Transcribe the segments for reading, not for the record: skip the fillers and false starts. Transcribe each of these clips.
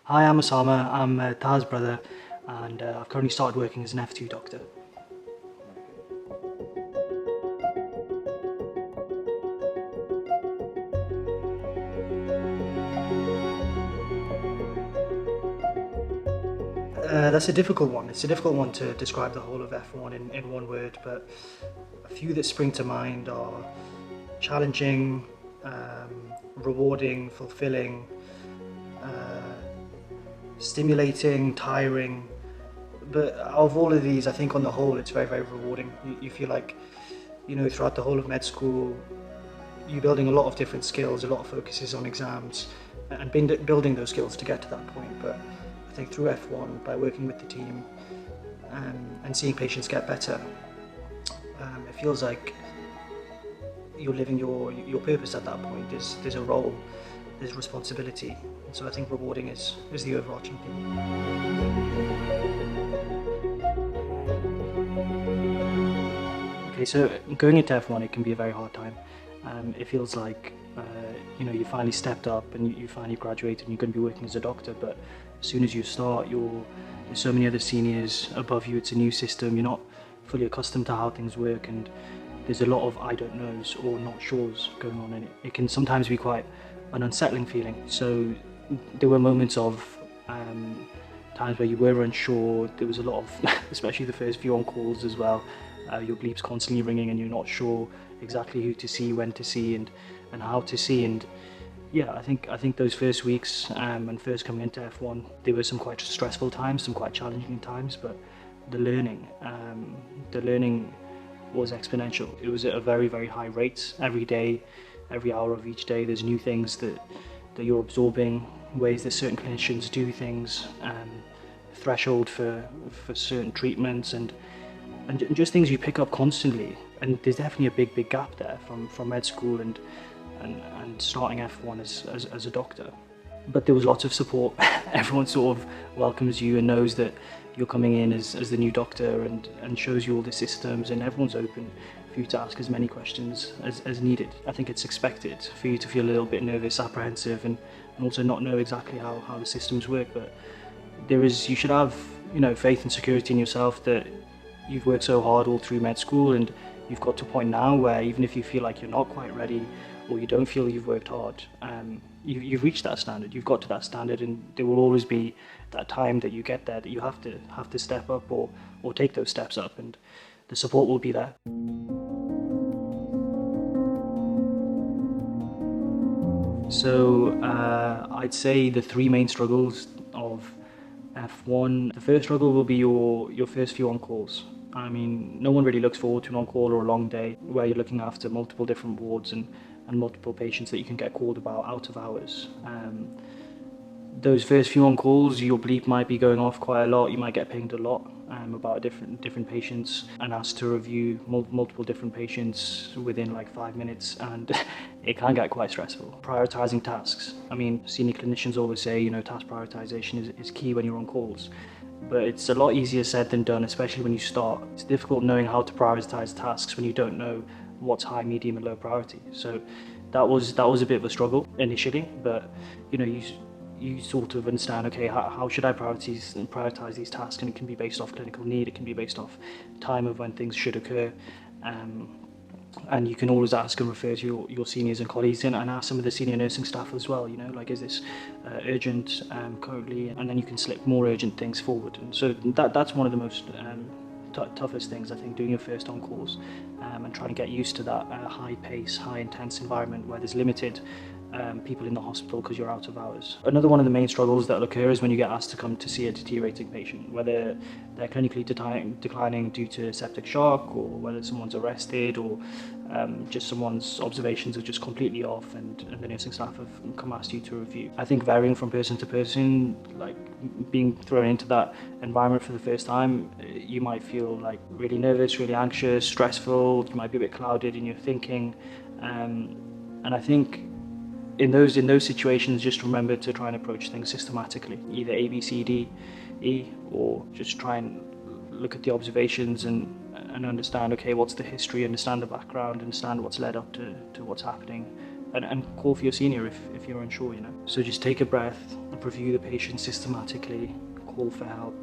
Hi, I'm Usama. I'm Taha's brother, and I've currently started working as an F2 doctor. That's a difficult one. It's a difficult one to describe the whole of F1 in one word, but a few that spring to mind are challenging, rewarding, fulfilling, stimulating, tiring. But out of all of these, I think on the whole, it's very, very rewarding. You feel like, throughout the whole of med school, you're building a lot of different skills, a lot of focuses on exams, and building those skills to get to that point. But I think through F1, by working with the team and seeing patients get better, it feels like you're living your purpose at that point. There's a role, there's responsibility. And so I think rewarding is the overarching theme. Okay, so going into F1, it can be a very hard time. It feels like you finally stepped up and you finally graduated and you're going to be working as a doctor, but as soon as you start, there's so many other seniors above you. It's a new system. You're not fully accustomed to how things work, and there's a lot of I don't knows or not sures going on, and it can sometimes be quite an unsettling feeling. So there were moments of times where you were unsure. There was a lot of, especially the first few on calls as well. Your bleep's constantly ringing and you're not sure exactly who to see, when to see, and how to see. And yeah, I think those first weeks and first coming into F1, there were some quite stressful times, some quite challenging times, but the learning was exponential. It was at a very, very high rate. Every day, every hour of each day, there's new things that you're absorbing, ways that certain clinicians do things, threshold for certain treatments, and just things you pick up constantly. And there's definitely a big gap there from med school and starting F1 as a doctor. But there was lots of support. Everyone sort of welcomes you and knows that you're coming in as the new doctor and shows you all the systems, and everyone's open for you to ask as many questions as needed. I think it's expected for you to feel a little bit nervous, apprehensive, and also not know exactly how the systems work, but you should have faith and security in yourself that you've worked so hard all through med school, and you've got to a point now where even if you feel like you're not quite ready or you don't feel you've worked hard, you've reached that standard, you've got to that standard, and there will always be that time that you get there that you have to step up or take those steps up, and the support will be there. So I'd say the three main struggles of F1. The first struggle will be your first few on-calls. I mean, no one really looks forward to an on-call or a long day where you're looking after multiple different wards and multiple patients that you can get called about out of hours. Those first few on-calls, your bleep might be going off quite a lot. You might get pinged a lot about different patients and asked to review multiple different patients within like 5 minutes, and it can get quite stressful. Prioritizing tasks. I mean, senior clinicians always say, task prioritization is key when you're on calls, but it's a lot easier said than done, especially when you start. It's difficult knowing how to prioritize tasks when you don't know what's high, medium, and low priority. So that was a bit of a struggle initially, but you sort of understand, okay, how should I prioritize these tasks? And it can be based off clinical need, it can be based off time of when things should occur. And you can always ask and refer to your seniors and colleagues, and ask some of the senior nursing staff as well, like, is this urgent currently? And then you can slip more urgent things forward. And so that's one of the most toughest things, I think, doing your first on calls and trying to get used to that high pace, high intense environment where there's limited people in the hospital because you're out of hours. Another one of the main struggles that will occur is when you get asked to come to see a deteriorating patient, whether they're clinically declining due to septic shock, or whether someone's arrested, or just someone's observations are just completely off and the nursing staff have come asked you to review. I think varying from person to person, like being thrown into that environment for the first time, you might feel like really nervous, really anxious, stressful, you might be a bit clouded in your thinking, and I think in those situations, just remember to try and approach things systematically, either A, B, C, D, E, or just try and look at the observations and understand, okay, what's the history, understand the background, understand what's led up to what's happening, and call for your senior if you're unsure, So just take a breath, review the patient systematically, call for help,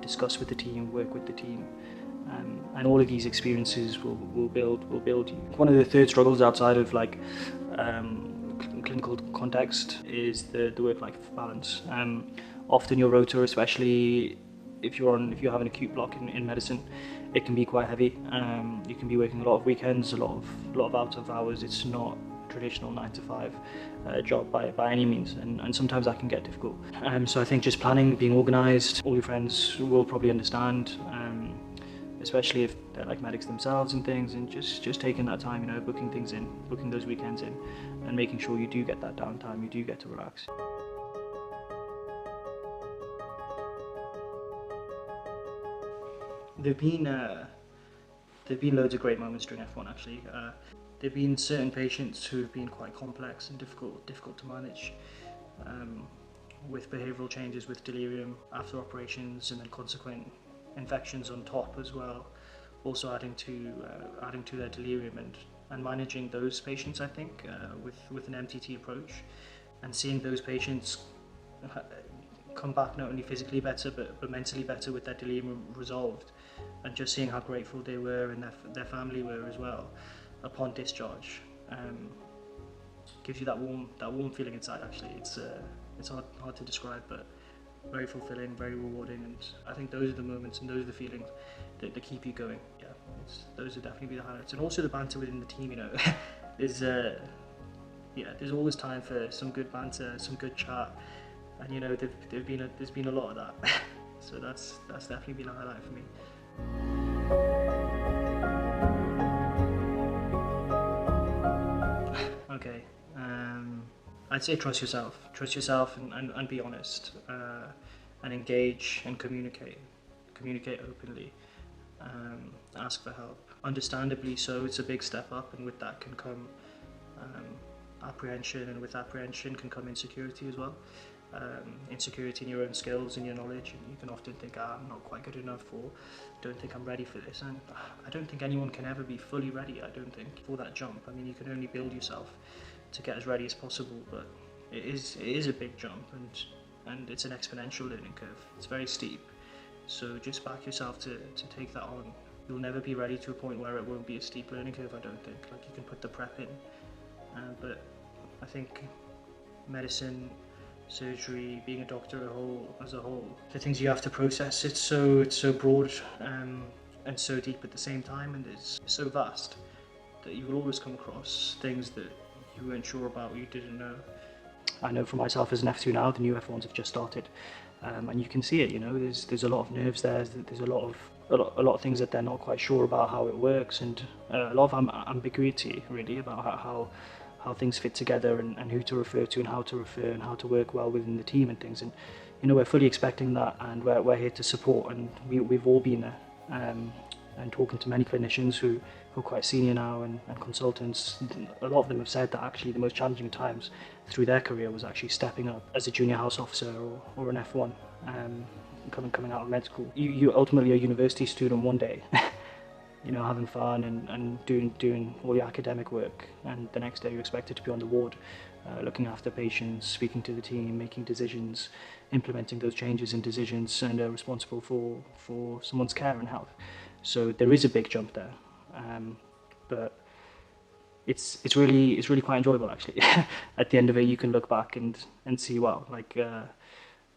discuss with the team, work with the team. And all of these experiences will build you. One of the third struggles outside of like clinical context is the work-life balance. Often your rota, especially if you have an acute block in medicine, it can be quite heavy. You can be working a lot of weekends, a lot of out of hours. It's not traditional 9 to 5 job by any means, and sometimes that can get difficult. So I think just planning, being organised, all your friends will probably understand, especially if they're like medics themselves and things, and just taking that time, booking things in, booking those weekends in, and making sure you do get that downtime, you do get to relax. There've been loads of great moments during F1 actually. There've been certain patients who've been quite complex and difficult to manage, with behavioural changes, with delirium after operations, and then consequent infections on top as well, also adding to their delirium, and managing those patients, I think, with an MTT approach, and seeing those patients come back not only physically better but mentally better with their delirium resolved, and just seeing how grateful they were and their family were as well upon discharge, gives you that warm feeling inside. Actually, it's hard to describe, but very fulfilling, very rewarding, and I think those are the moments and those are the feelings that keep you going. Yeah, those would definitely be the highlights, and also the banter within the team. There's always time for some good banter, some good chat, and there's been a lot of that. So that's definitely been a highlight for me. Okay, I'd say trust yourself and be honest, and engage and communicate openly, ask for help. Understandably so, it's a big step up, and with that can come apprehension, and with apprehension can come insecurity as well. Insecurity in your own skills and your knowledge, and you can often think, I'm not quite good enough, or don't think I'm ready for this, and I don't think anyone can ever be fully ready, I don't think, for that jump. I mean, you can only build yourself to get as ready as possible, but it is a big jump, and it's an exponential learning curve. It's very steep, so just back yourself to take that on. You'll never be ready to a point where it won't be a steep learning curve, I don't think. Like, you can put the prep in, but I think medicine, surgery, being a doctor as a whole, the things you have to process, it's so broad, and so deep at the same time, and it's so vast that you will always come across things that you weren't sure about, or you didn't know. I know for myself as an F2 now, the new F1s have just started, and you can see it. There's a lot of nerves there. There's a lot of things that they're not quite sure about how it works, and a lot of ambiguity really about how things fit together, and who to refer to, and how to refer, and how to work well within the team and things. And we're fully expecting that, and we're here to support, and we've all been there, and talking to many clinicians who are quite senior now, and consultants. A lot of them have said that actually the most challenging times through their career was actually stepping up as a junior house officer or an F1, coming out of med school. You ultimately are a university student one day, having fun and doing all your academic work, and the next day you're expected to be on the ward, looking after patients, speaking to the team, making decisions, implementing those changes and decisions, and are responsible for someone's care and health. So there is a big jump there, but it's really quite enjoyable actually. At the end of it, you can look back and see, wow, like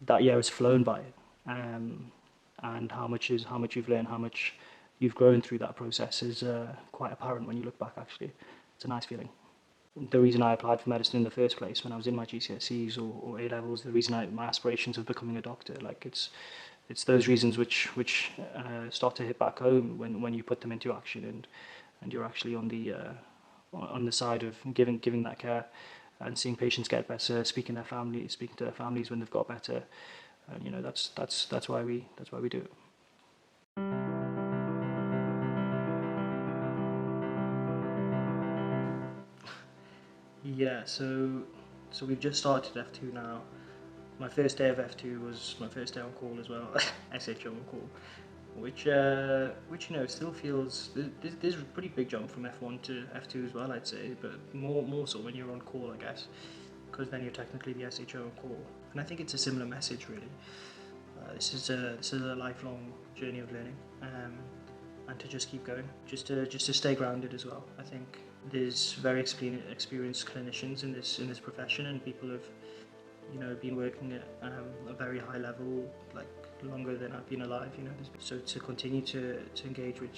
that year has flown by, and how much you've learned, how much you've grown through that process is quite apparent when you look back. Actually, it's a nice feeling. The reason I applied for medicine in the first place, when I was in my GCSEs or A levels, the reason my aspirations of becoming a doctor, like it's those reasons which start to hit back home when you put them into action, and you're actually on the side of giving that care, and seeing patients get better, speaking to their families when they've got better, and that's why we do it. Yeah, so we've just started F2 now. My first day of F2 was my first day on call as well, SHO on call, which still feels, there's a pretty big jump from F1 to F2 as well, I'd say, but more so when you're on call, I guess, because then you're technically the SHO on call. And I think it's a similar message, really. This is a lifelong journey of learning, and to just keep going, just to stay grounded as well. I think there's very experienced clinicians in this profession, and people have, you know, been working at a very high level, like longer than I've been alive. You know, so to continue to engage with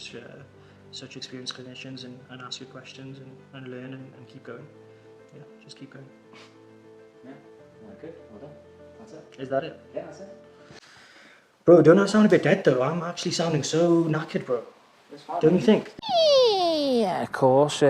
such experienced clinicians and ask your questions and learn and keep going. Yeah, just keep going. Yeah, good. Well done. That's it. Is that it? Yeah, that's it. Bro, don't I sound a bit dead though? I'm actually sounding so knackered, bro. It's fine. Don't you think? Yeah, of course.